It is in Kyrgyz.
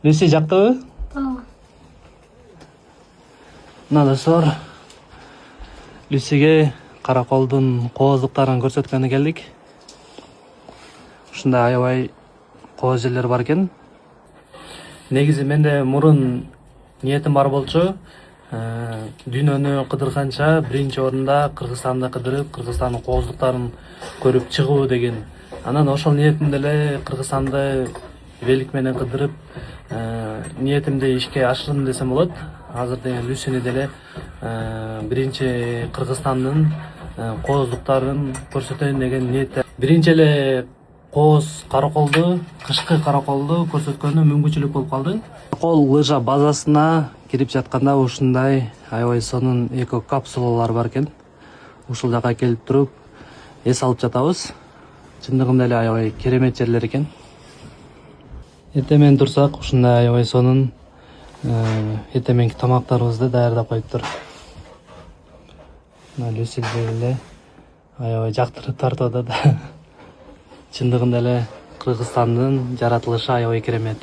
Люси жактыбы? Ооба. Мына достор, Люсиге караколдун кооздуктарын көрсөткөнү келдик. Ушундай аябай кооз жерлер бар экен. Негизи менде мурун ниетим бар болчу. Дүйнөнү кыдырганча биринчи орунда Кыргызстанды кыдырып, Кыргызстандын кооздуктарын көрүп чыгуу деген. Анан ошол ниетимди эле Кыргызстанды велик менен кыдырып, ниетимди ишке ашырдым десем болот. Азыр деген Люсини деле биринчи Кыргызстандын кооздуктарын көрсөтөйүн деген ниетте. Биринчи эле кооз караколду, кышкы караколду көрсөткөнү мүмкүнчүлүк болуп калды. Каракол лыжа базасына кирип жатканда ушундай аябай сонун эко капсулалар бар экен. Ушул жака келип туруп эс алып жатабыз. Чындыгында эле аябай керемет жерлер экен. Эртең турсак ушундай аябай сонун эртеңки тамактарыбызды даярдап коюптур. Мына Люси деле аябай жактырып тартып атат. Чындыгында эле Кыргызстандын жаратылышы аябай керемет.